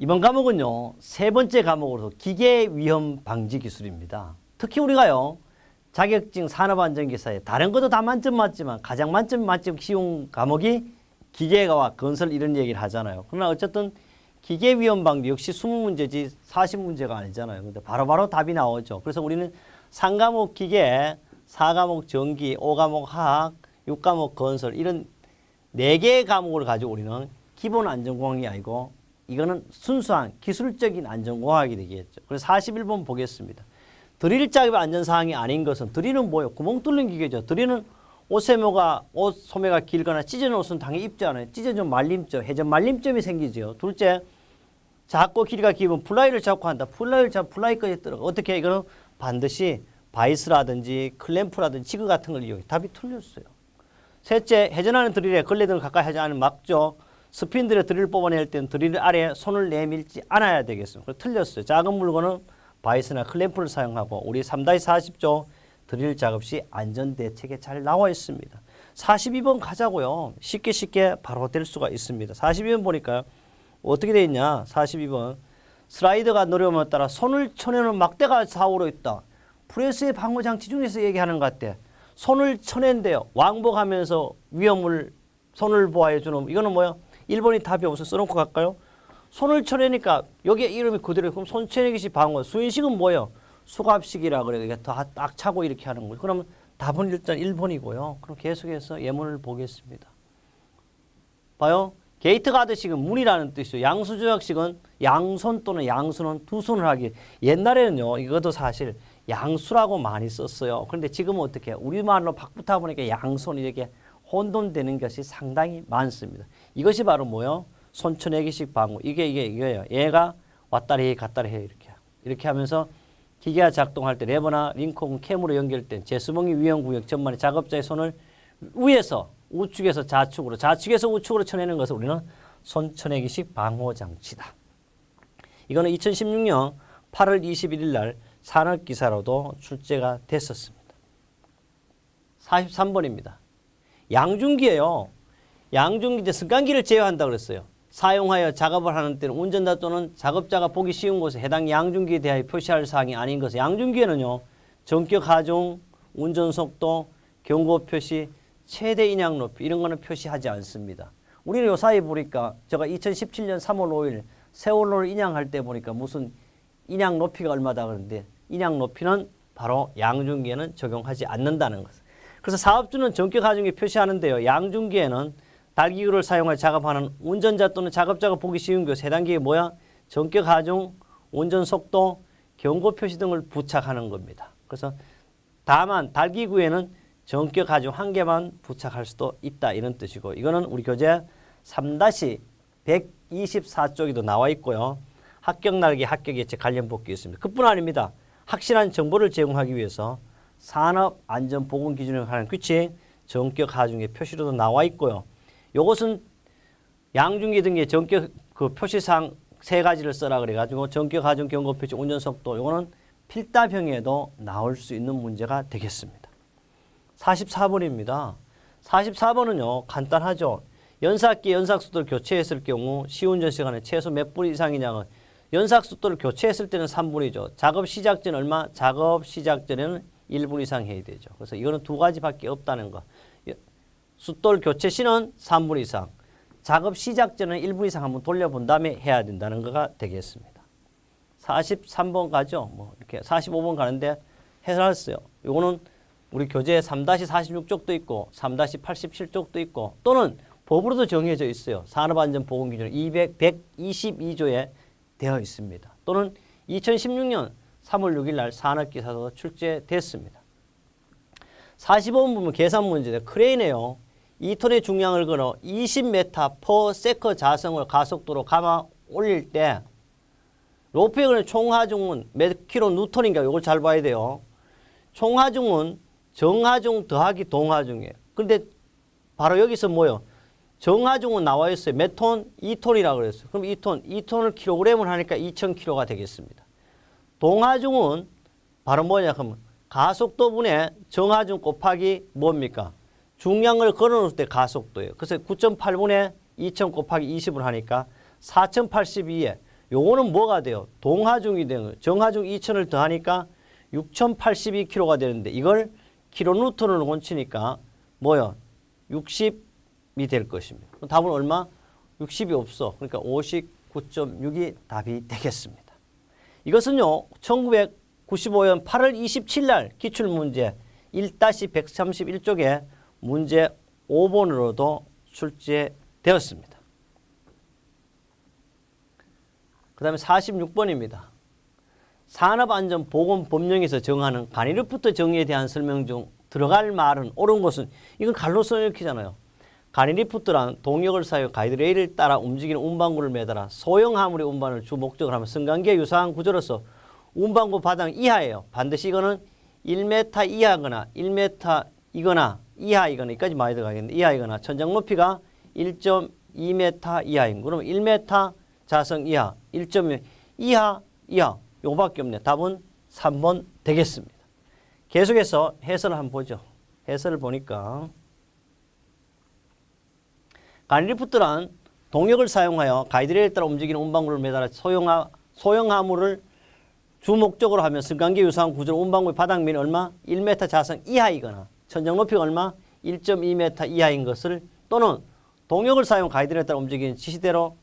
이번 과목은요, 세 번째 과목으로 기계 위험 방지 기술입니다. 특히 우리가요, 자격증 산업안전기사에 다른 것도 다 만점 맞지만 가장 만점 쉬운 과목이 기계와 건설 이런 얘기를 하잖아요. 그러나 어쨌든 기계 위험 방지 역시 20문제지 40문제가 아니잖아요. 근데 바로바로 답이 나오죠. 그래서 우리는 3과목 기계, 4과목 전기, 5과목 화학, 6과목 건설 이런 4개의 과목을 가지고 우리는 기본 안전공학이 아니고 이거는 순수한 기술적인 안전공학이 되겠죠. 그래서 41번 보겠습니다. 드릴 작업의 안전사항이 아닌 것은 드릴은 뭐예요? 구멍 뚫는 기계죠. 드릴은 옷 소매가 길거나 찢어진 옷은 당연히 입지 않아요. 찢어진 말림점, 회전 말림점이 생기죠. 둘째, 작고 길이가 길면 플라이를 잡고 한다. 플라이를 잡고 플라이까지 들어가. 어떻게? 이거는 반드시 바이스라든지 클램프라든지 지그 같은 걸 이용해. 답이 틀렸어요. 셋째, 회전하는 드릴에 걸레등을 가까이 하지 않으면 막죠. 스핀들의 드릴을 뽑아낼 때는 드릴 아래에 손을 내밀지 않아야 되겠습니다. 틀렸어요. 작은 물건은 바이스나 클램프를 사용하고 우리 3-40조 드릴 작업 시 안전대책에 잘 나와 있습니다. 42번 가자고요. 쉽게 바로 될 수가 있습니다. 42번 보니까 어떻게 되어 있냐. 42번 슬라이더가 내려옴에 따라 손을 쳐내는 막대가 좌우로 있다. 프레스의 방어장치 중에서 얘기하는 것 같아. 손을 쳐낸대요. 왕복하면서 위험을 손을 보호해 주는 이거는 뭐야? 1번이 답이 없어 써놓고 갈까요? 손을 쳐내니까 여기에 이름이 그대로 그럼 손 쳐내기식 방어. 수인식은 뭐예요? 수갑식이라 그래요. 이게 딱 차고 이렇게 하는 거예요. 그러면 답은 일단 1번이고요. 그럼 계속해서 예문을 보겠습니다. 봐요. 게이트 가드식은 문이라는 뜻이죠. 양수조약식은 양손 또는 양수는 두 손을 하기. 옛날에는요. 이것도 사실 양수라고 많이 썼어요. 그런데 지금은 어떻게 해요? 우리말로 바꾸다 보니까 양손이 이렇게 혼돈되는 것이 상당히 많습니다. 이것이 바로 뭐요? 손쳐내기식 방어. 이게요. 얘가 왔다리 갔다리 해요. 이렇게 하면서 기계가 작동할 때 레버나 링크홈 캠으로 연결된 제수봉이 위험구역 전반에 작업자의 손을 위에서 우측에서 좌측으로 좌측에서 우측으로 쳐내는 것을 우리는 손쳐내기식 방호장치다. 이거는 2016년 8월 21일 날 산업기사로도 출제가 됐었습니다. 43번입니다. 양중기예요. 양중기 이제 습관기를 제어한다 그랬어요. 사용하여 작업을 하는 때는 운전자 또는 작업자가 보기 쉬운 곳에 해당 양중기에 대하여 표시할 사항이 아닌 것은 양중기에는요. 전격 하중, 운전속도, 경고 표시, 최대 인양 높이 이런 거는 표시하지 않습니다. 우리는 요 사이 보니까 제가 2017년 3월 5일 세월호를 인양할 때 보니까 무슨 인양 높이가 얼마다 그러는데 인양 높이는 바로 양중기에는 적용하지 않는다는 것. 그래서 사업주는 전격 하중에 표시하는데요. 양중기에는 달기구를 사용하여 작업하는 운전자 또는 작업자가 보기 쉬운 곳 해당기에 뭐야? 전격 하중, 운전 속도, 경고 표시 등을 부착하는 겁니다. 그래서 다만 달기구에는 전격 하중 한 개만 부착할 수도 있다 이런 뜻이고 이거는 우리 교재 3-124쪽에도 나와 있고요. 합격 날개, 합격 예측 관련 복귀 있습니다. 그뿐 아닙니다. 확실한 정보를 제공하기 위해서 산업안전보건기준에 관한 규칙, 전격 하중의 표시로도 나와 있고요. 이것은 양중기 등의 전격 표시사항 3가지를 써라 그래가지고 전격 하중 경고 표시 운전속도 이거는 필답형에도 나올 수 있는 문제가 되겠습니다. 44번입니다. 44번은요 간단하죠. 연삭기 연삭수도를 교체했을 경우 시운전 시간에 최소 몇 분 이상이냐는 연삭수도를 교체했을 때는 3분이죠. 작업 시작 전 얼마? 작업 시작 전에는 1분 이상 해야 되죠. 그래서 이거는 2가지밖에 없다는 거. 숫돌 교체 시는 3분 이상, 작업 시작 전에 1분 이상 한번 돌려본 다음에 해야 된다는 거가 되겠습니다. 43번 가죠. 뭐 이렇게 45번 가는데 해설했어요. 이거는 우리 교재 3-46쪽도 있고 3-87쪽도 있고 또는 법으로도 정해져 있어요. 산업안전보건기준 122조에 되어 있습니다. 또는 2016년 3월 6일 날 산업기사도 출제됐습니다. 45번 보면 계산 문제인데 크레인이에요. 2톤의 중량을 걸어 20m/s 자성을 가속도로 감아 올릴 때 로프에 걸린 총하중은 몇 킬로 뉴턴인가 이걸 잘 봐야 돼요. 총하중은 정하중 더하기 동하중이에요. 그런데 바로 여기서 뭐요? 정하중은 나와 있어요. 몇 톤? 2톤이라고 그랬어요. 그럼 2톤을 킬로그램을 하니까 2000kg가 되겠습니다. 동하중은 바로 뭐냐 하면 가속도분의 정하중 곱하기 뭡니까? 중량을 걸어놓을 때 가속도예요. 그래서 9.8분의 2000 곱하기 20을 하니까 4082에 요거는 뭐가 돼요? 동하중이 되는 거예요. 정하중 2000을 더하니까 6082kg가 되는데 이걸 킬로뉴턴으로 곤치니까 뭐요? 60이 될 것입니다. 답은 얼마? 60이 없어. 그러니까 59.6이 답이 되겠습니다. 이것은요. 1995년 8월 27일 날 기출문제 1-131쪽에 문제 5번으로도 출제되었습니다. 그 다음에 46번입니다. 산업안전보건법령에서 정하는 가니르프트 정의에 대한 설명 중 들어갈 말은 옳은 것은 이건 갈로 써놓기잖아요. 가니리프트란 동력을 사용 가이드레일을 따라 움직이는 운반구를 매달아 소형 화물의 운반을 주 목적으로 하면 승강기에 유사한 구조로서 운반구 바닥 이하예요. 반드시 이거는 1m 이하거나 1m이거나 이하이거나 여기까지 많이 들어가겠는데 이하이거나 천장 높이가 1.2m 이하인 그러면 1m 자성 이하 1.2 이하 요거밖에 없네. 답은 3번 되겠습니다. 계속해서 해설을 한번 보죠. 해설을 보니까 가니리프트란 동력을 사용하여 가이드레일에 따라 움직이는 운반구를 매달아 소형 화물을 주 목적으로 하며 승강기에 유사한 구조로 운반구의 바닥면이 얼마? 1m 자성 이하이거나 천장 높이가 얼마? 1.2m 이하인 것을 또는 동력을 사용 가이드레일에 따라 움직이는 지시대로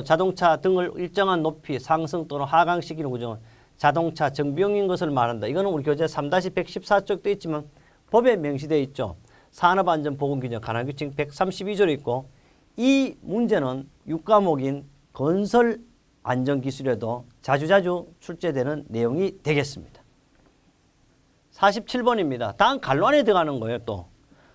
자동차 등을 일정한 높이 상승 또는 하강시키는 구조는 자동차 정비용인 것을 말한다. 이거는 우리 교재 3-114쪽 돼 있지만 법에 명시되어 있죠. 산업안전보건규정 관할규칙 132조로 있고 이 문제는 6과목인 건설안전기술에도 자주자주 출제되는 내용이 되겠습니다. 47번입니다. 다음 갈로 안에 들어가는 거예요. 또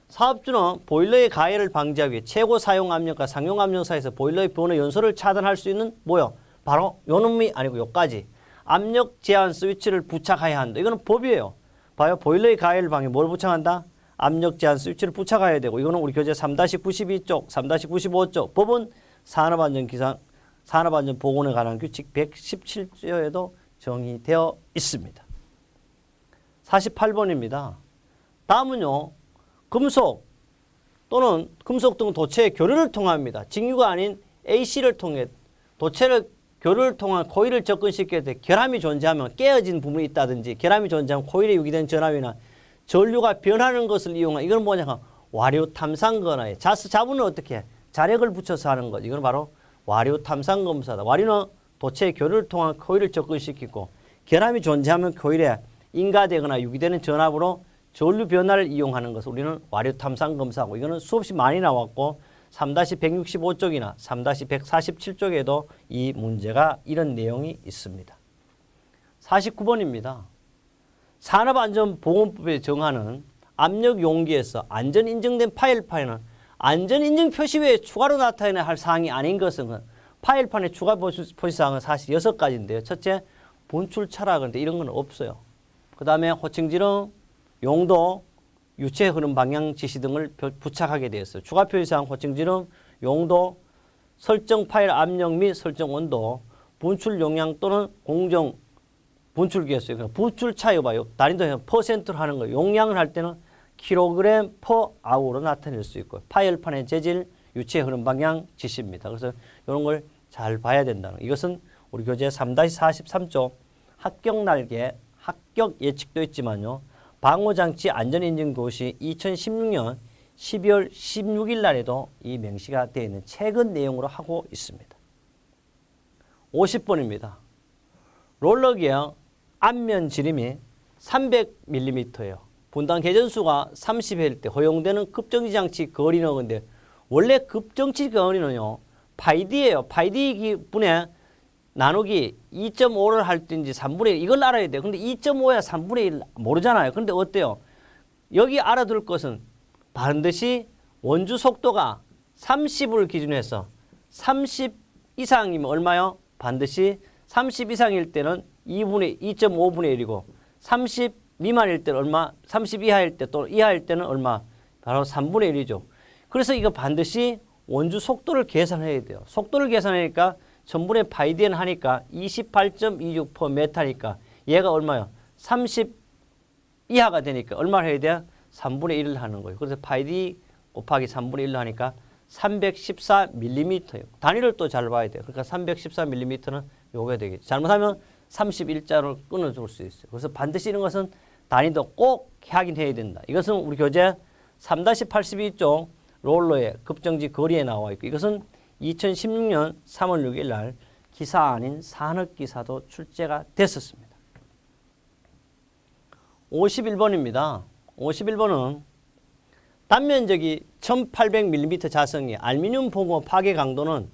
사업주는 보일러의 가해를 방지하기 위해 최고 사용 압력과 상용 압력 사이에서 보일러의 변화 연소를 차단할 수 있는 뭐요? 바로 요 놈이 아니고 요까지 압력 제한 스위치를 부착해야 한다. 이거는 법이에요. 봐요. 보일러의 가해를 방해 뭘 부착한다? 압력 제한 스위치를 부착해야 되고 이거는 우리 교재 3-92쪽, 3-95쪽 법은 산업안전보건에 관한 규칙 117조에도 정의되어 있습니다. 48번입니다. 다음은요. 금속 또는 금속 등 도체의 교류를 통합니다. 직류가 아닌 AC를 통해 도체를 교류를 통한 코일을 접근시킬 때 결함이 존재하면 깨어진 부분이 있다든지 결함이 존재하면 코일에 유기된 전압이나 전류가 변하는 것을 이용한 이건 뭐냐 와류 탐상 검사에 자부는 어떻게 해? 자력을 붙여서 하는 것. 이건 바로 와류 탐상 검사다. 와류는 도체의 교류를 통한 코일을 접근시키고 결함이 존재하면 코일에 인가되거나 유기되는 전압으로 전류 변화를 이용하는 것을 우리는 와류 탐상 검사하고 이거는 수없이 많이 나왔고 3-165쪽이나 3-147쪽에도 이 문제가 이런 내용이 있습니다. 49번입니다. 산업안전보건법에 정하는 압력 용기에서 안전 인증된 파일판에는 안전 인증 표시 외에 추가로 나타내야 할 사항이 아닌 것은 파일판에 추가 표시사항은 사실 6가지인데요. 첫째, 분출 차라그런데 이런 건 없어요. 그 다음에 호칭지름, 용도, 유체 흐름 방향 지시 등을 부착하게 되었어요. 추가 표시사항 호칭지름, 용도, 설정 파일 압력 및 설정 온도, 분출 용량 또는 공정 분출기였어요. 그러니까 분출 차이 봐요. 난이도 퍼센트로 하는 거예요. 용량을 할 때는 킬로그램 퍼 아워로 나타낼 수 있고 파일판의 재질, 유체 흐름 방향 지시입니다. 그래서 이런 걸 잘 봐야 된다는 거. 이것은 우리 교재 3-43조 합격 날개, 합격 예측도 있지만요. 방호장치 안전인증교시 2016년 12월 16일 날에도 이 명시가 되어 있는 최근 내용으로 하고 있습니다. 50번입니다. 롤러기어 앞면 지름이 300mm예요. 분당 개전수가 30회일 때 허용되는 급정지 장치 거리는 건데 원래 급정지 거리는요. 파이디예요. 파이디 분에 나누기 2.5를 할 때인지 3분의 1 이걸 알아야 돼요. 근데 2.5야 3분의 1 모르잖아요. 근데 어때요? 여기 알아둘 것은 반드시 원주 속도가 30을 기준해서 30 이상이면 얼마요? 반드시 30 이상일 때는 2.5분의 1이고 30 미만일 때는 얼마? 30 이하일 때 또 이하일 때는 얼마? 바로 3분의 1이죠. 그래서 이거 반드시 원주 속도를 계산해야 돼요. 속도를 계산하니까 전분의 파이디엔 하니까 28.26%m니까 얘가 얼마요? 30 이하가 되니까 얼마를 해야 돼요? 3분의 1을 하는 거예요. 그래서 파이디 곱하기 3분의 1로 하니까 314mm예요. 단위를 또 잘 봐야 돼요. 그러니까 314mm는 요게 되겠죠. 잘못하면 31자로 끊어줄 수 있어요. 그래서 반드시 이런 것은 단위도 꼭 확인해야 된다. 이것은 우리 교재 3-82쪽 롤러의 급정지 거리에 나와 있고 이것은 2016년 3월 6일 날 기사 아닌 산업기사도 출제가 됐었습니다. 51번입니다. 51번은 단면적이 1800mm 자성의 알루미늄 봉어 파괴 강도는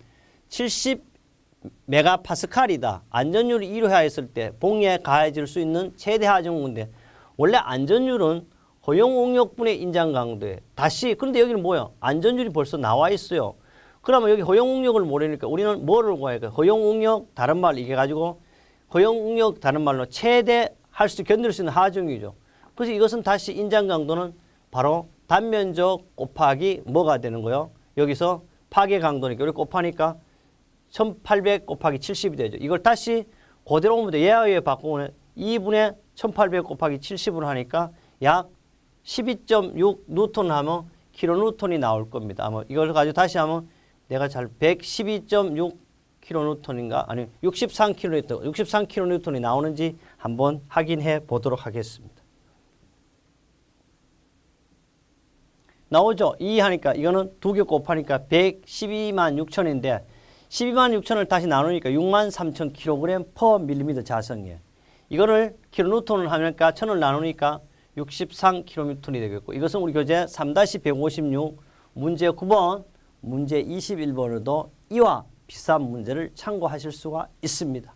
70메가파스칼이다. 안전율이 1회하였을 때 봉해에 가해질 수 있는 최대 하정무인데 원래 안전율은 허용응력분의 인장 강도에 다시 그런데 여기는 뭐야? 안전율이 벌써 나와 있어요. 그러면 여기 허용응력을 모르니까 우리는 뭐를 구해야 할까? 허용응력 다른 말로 이게 가지고 허용응력 다른 말로 최대 할 수 견딜 수 있는 하중이죠. 그래서 이것은 다시 인장 강도는 바로 단면적 곱하기 뭐가 되는 거요? 여기서 파괴 강도니까 여기 곱하니까 1800 곱하기 70이 되죠. 이걸 다시 그대로 오면 돼. 예하에 바꾸면 2분의 1800 곱하기 70으로 하니까 약 12.6 뉴턴 하면 킬로뉴턴이 나올 겁니다. 아마 이걸 가지고 다시 하면 내가 잘 112.6 킬로뉴턴인가 아니 63킬로뉴턴이 나오는지 한번 확인해 보도록 하겠습니다. 나오죠? 2 하니까 이거는 두 개 곱하니까 112만 6천인데 12만 6천을 다시 나누니까 6만 3천 kg per 밀리미터 자성이에요. 이거를 킬로뉴턴을 하니까 1000을 나누니까 63kg이 되겠고 이것은 우리 교재 3-156 문제 9번 문제 21번에도 이와 비슷한 문제를 참고하실 수가 있습니다.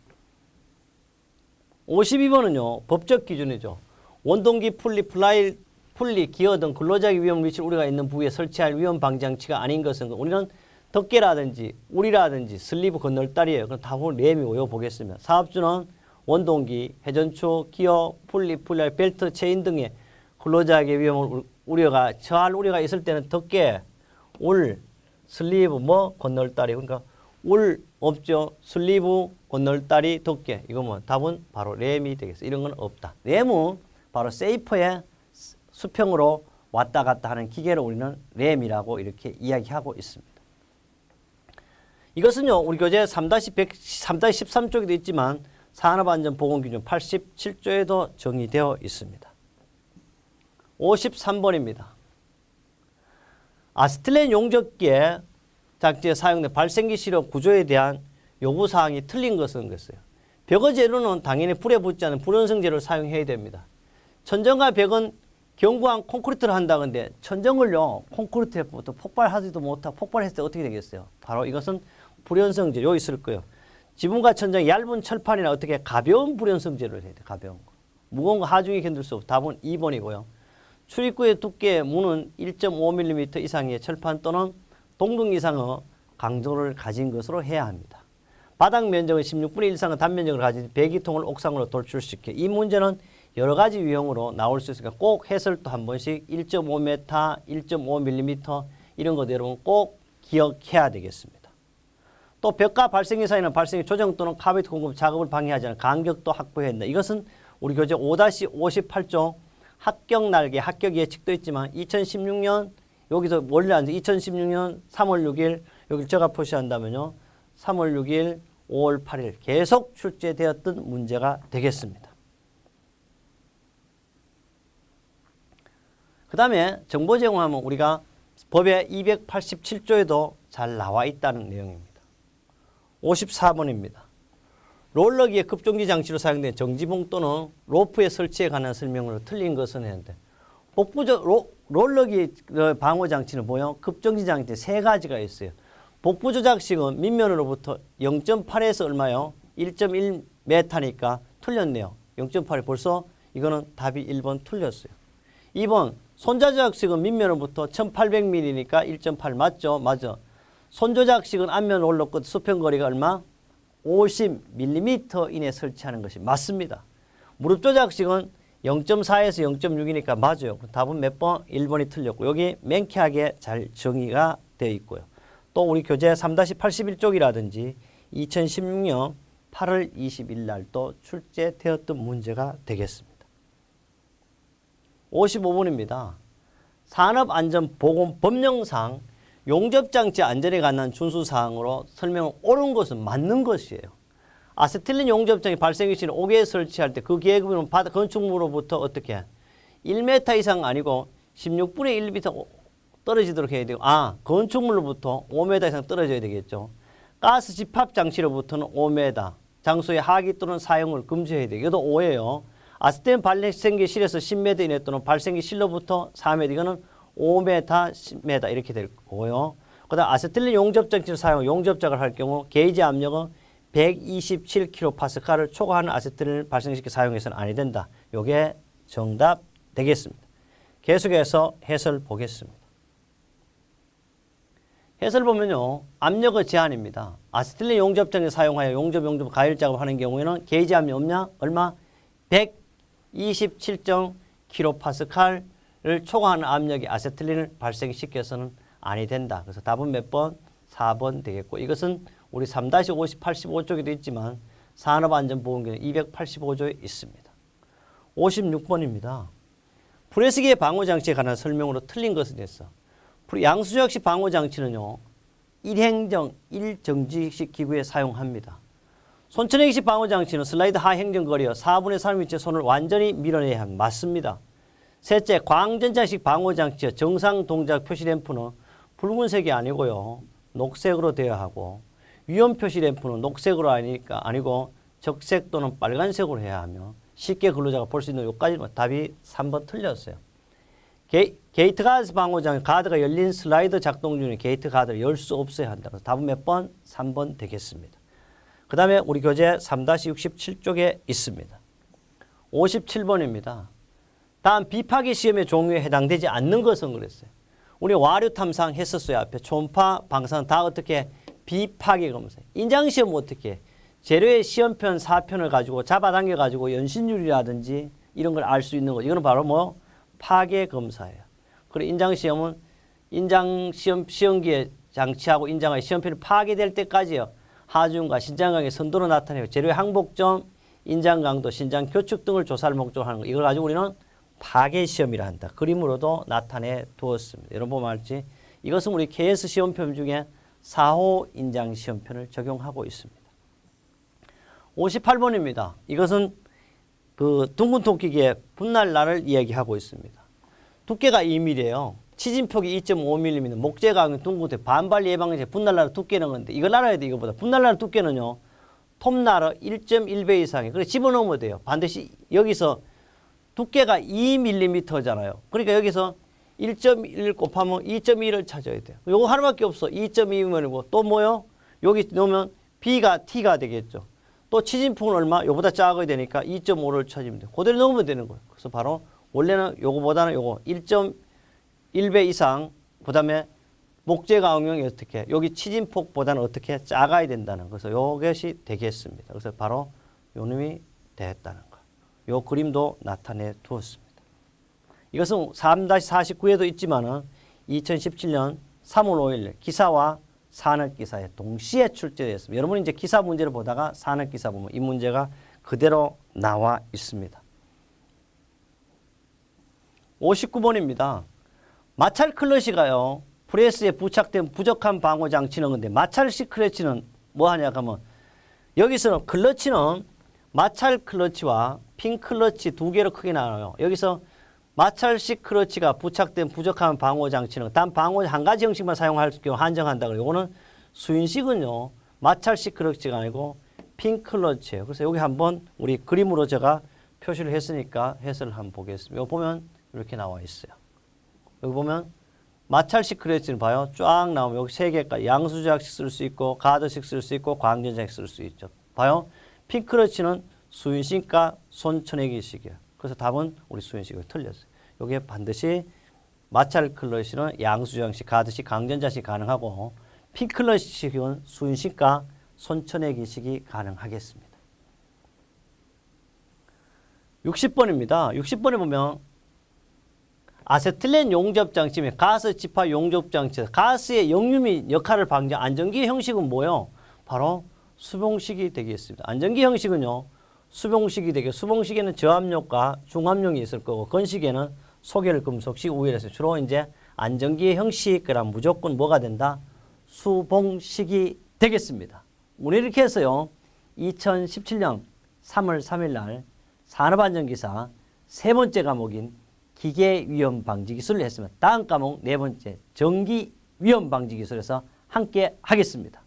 52번은요. 법적 기준이죠. 원동기 풀리, 기어 등 근로자의 위험 위치를 우리가 있는 부위에 설치할 위험 방지장치가 아닌 것은 우리는 덮개라든지 우리라든지 슬리브 건널다리예요. 그럼 답은 램이 오요 보겠습니다. 사업주는 원동기, 회전축, 기어, 풀리, 벨트, 체인 등의 근로자에게 위험을 우려가 처할 우려가 있을 때는 덮개, 울, 슬리브, 건널다리 그러니까 울 없죠. 슬리브, 건널다리, 덮개 이거 답은 바로 램이 되겠어요. 이런 건 없다. 램은 바로 세이프의 수평으로 왔다 갔다 하는 기계를 우리는 램이라고 이렇게 이야기하고 있습니다. 이것은요. 우리 교재 3-13쪽에도 있지만 산업안전보건기준 87조에도 정의되어 있습니다. 53번입니다. 아세틸렌 용접기에 장치에 사용된 발생기 시료 구조에 대한 요구사항이 틀린 것은 것이에요. 벽의 재료는 당연히 불에 붙지 않은 불연성 재료를 사용해야 됩니다. 천정과 벽은 견고한 콘크리트를 한다는데 천정을요. 콘크리트에부터 폭발하지도 못하고 폭발했을 때 어떻게 되겠어요? 바로 이것은 불연성 재료 있을 거예요. 지붕과 천정이 얇은 철판이나 어떻게 가벼운 불연성 재료를 해야 돼. 가벼운 거. 무거운 거 하중이 견딜 수 없고 답은 2번이고요. 출입구의 두께 문은 1.5mm 이상의 철판 또는 동등 이상의 강도를 가진 것으로 해야 합니다. 바닥 면적은 16분의 1 이상의 단면적을 가진 배기통을 옥상으로 돌출시켜 이 문제는 여러 가지 유형으로 나올 수 있으니까 꼭 해설도 한 번씩 1.5m, 1.5mm 이런 것도 여러분 꼭 기억해야 되겠습니다. 또 벽과 발생기 사이는 발생기 조정 또는 카베이트 공급 작업을 방해하지 않은 간격도 확보해야 한다. 이것은 우리 교재 5-58조 합격 날개, 합격 예측도 있지만 2016년 여기서 원래 2016년 3월 6일 여기 제가 표시한다면요. 3월 6일, 5월 8일 계속 출제되었던 문제가 되겠습니다. 그 다음에 정보 제공하면 우리가 법의 287조에도 잘 나와 있다는 내용입니다. 54번입니다. 롤러기의 급정지 장치로 사용된 정지봉 또는 로프의 설치에 관한 설명으로 틀린 것은 했는데 복부적 롤러기 방어 장치는 뭐요? 급정지 장치 세 가지가 있어요. 복부 조작식은 밑면으로부터 0.8에서 얼마요? 1.1m니까 틀렸네요. 0.8이 벌써 이거는 답이 1번 틀렸어요. 2번 손조작식은 밑면으로부터 1800mm니까 1.8 맞죠? 맞아. 손조작식은 앞면 롤러 끝 수평거리가 얼마? 50mm 이내 설치하는 것이 맞습니다. 무릎 조작식은 0.4에서 0.6이니까 맞아요. 답은 몇 번? 1번이 틀렸고 여기 명쾌하게 잘 정의가 되어 있고요. 또 우리 교재 3-81쪽이라든지 2016년 8월 20일 날 또 출제되었던 문제가 되겠습니다. 55번입니다. 산업안전보건 법령상 용접장치 안전에 관한 준수사항으로 설명은 옳은 것은 맞는 것이에요. 아세틸린 용접장이 발생기 시는 5개에 설치할 때 그 계획은 건축물로부터 어떻게 1m 이상 아니고 16분의 1m 떨어지도록 해야 되고 건축물로부터 5m 이상 떨어져야 되겠죠. 가스 집합 장치로부터는 5m 장소의 하기 또는 사용을 금지해야 돼요. 이것도 5예요. 아세틸린 발생기 실에서 10m 이내 또는 발생기 실로부터 4m 이거는 5m, 10m 이렇게 될 거고요. 그 다음 아세틸린 용접장치를 사용 용접작을 할 경우 게이지 압력은 127kPa를 초과하는 아세틸린을 발생시켜 사용해서는 아니 된다. 이게 정답 되겠습니다. 계속해서 해설 보겠습니다. 해설 보면요. 압력의 제한입니다. 아세틸린 용접장을 사용하여 용접 가열 작업하는 경우에는 게이지 압력 없냐? 얼마? 127.kPa를 초과하는 압력이 아세틸린을 발생시켜서는 아니 된다. 그래서 답은 몇 번? 4번 되겠고 이것은 우리 3-50 85쪽에도 있지만 산업안전보건규는 285조에 있습니다. 56번입니다. 프레스기의 방호장치에 관한 설명으로 틀린 것에 대해서 양수저역식 방호장치는요. 1행정 1정지식 기구에 사용합니다. 손천행식 방호장치는 슬라이드 하행정거리여 4분의 3 위치의 손을 완전히 밀어내야 합니다. 맞습니다. 셋째, 광전자식 방호장치의 정상 동작 표시 램프는 붉은색이 아니고요. 녹색으로 되어야 하고 위험 표시 램프는 녹색으로 아니고 적색 또는 빨간색으로 해야 하며 쉽게 근로자가 볼 수 있는 요까지 답이 3번 틀렸어요. 게이트 가드 방호장 가드가 열린 슬라이드 작동 중에 게이트 가드를 열 수 없어야 한다. 그래서 답은 몇 번? 3번 되겠습니다. 그 다음에 우리 교재 3-67쪽에 있습니다. 57번입니다. 다음 비파기 시험의 종류에 해당되지 않는 것은 그랬어요. 우리 와류 탐상 했었어요. 앞에 초음파, 방사선 다 어떻게 비파기 검사. 인장 시험 어떻게 재료의 시험편, 사편을 가지고 잡아당겨 가지고 연신율이라든지 이런 걸 알 수 있는 거. 이거는 바로 뭐 파괴 검사예요. 그리고 인장 시험은 인장 시험기에 장치하고 인장의 시험편이 파괴될 때까지요. 하중과 신장강의 선도로 나타내고 재료의 항복점, 인장 강도, 신장 교축 등을 조사할 목적으로 하는 거. 이걸 가지고 우리는 파괴 시험이라 한다. 그림으로도 나타내 두었습니다. 여러분 보면 알지? 이것은 우리 KS 시험편 중에 4호 인장 시험편을 적용하고 있습니다. 58번입니다. 이것은 그 둥근 토끼기의 분날날을 이야기하고 있습니다. 두께가 2mm예요. 치진폭이 2.5mm, 목재강의 둥근토 반발 예방제 분날날 두께는 건데 이걸 알아야 돼. 이거보다 분날날 두께는요. 톱날은 1.1배 이상에 그래 집어넣으면 돼요. 반드시 여기서 두께가 2mm잖아요. 그러니까 여기서 1.1 곱하면 2.1을 찾아야 돼요. 요거 하나밖에 없어. 2.2면이고 또 뭐요? 여기 넣으면 B가 T가 되겠죠. 또 치진폭은 얼마? 요보다 작아야 되니까 2.5를 찾으면 돼요. 그대로 넣으면 되는 거예요. 그래서 바로 원래는 요거보다는 요거 1.1배 이상 그다음에 목재가 응용이 어떻게 여기 치진폭보다는 어떻게 작아야 된다는 그래서 요것이 되겠습니다. 그래서 바로 요 놈이 됐다는 거. 요 그림도 나타내 두었습니다. 이것은 3-49에도 있지만은 2017년 3월 5일 기사와 산업기사에 동시에 출제되었습니다. 여러분이 이제 기사 문제를 보다가 산업기사 보면 이 문제가 그대로 나와 있습니다. 59번입니다. 마찰 클러치가요. 프레스에 부착된 부족한 방호 장치는 근데 마찰식 클러치는 뭐 하냐 하면 여기서는 클러치는 마찰 클러치와 핀 클러치 두 개로 크게 나눠요. 여기서 마찰식 클러치가 부착된 부족한 방호 장치는 단 방호 한 가지 형식만 사용할 경우 한정한다. 이거는 수인식은요. 마찰식 클러치가 아니고 핀 클러치예요. 그래서 여기 한번 우리 그림으로 제가 표시를 했으니까 해설을 한번 보겠습니다. 여기 보면 이렇게 나와 있어요. 여기 보면 마찰식 클러치는 봐요. 쫙 나오면 여기 세 개까지 양수저약식 쓸 수 있고 가드식 쓸 수 있고 광전자식 쓸 수 있죠. 봐요. 핀 클러치는 수인식과 손천내기식이에요. 그래서 답은 우리 수인식이 틀렸어요. 여기에 반드시 마찰 클러치는 양수저약식, 가드식, 강전자식 가능하고 핀 클러치식은 수인식과 손천내기식이 가능하겠습니다. 60번입니다. 60번에 보면 아세틸렌 용접장치 및 가스 집합 용접장치, 가스의 역류 역할을 방지한 안전기 형식은 뭐요? 바로 수봉식이 되겠습니다. 안전기 형식은요. 수봉식이 되게 수봉식에는 저압력과 중압력이 있을 거고 건식에는 소결 금속식 우열에서 주로 이제 안전기의 형식 그럼 무조건 뭐가 된다? 수봉식이 되겠습니다. 우리 이렇게 해서요. 2017년 3월 3일 날 산업안전기사 세 번째 과목인 기계위험방지기술을 했으면 다음 과목 네 번째 전기위험방지기술에서 함께 하겠습니다.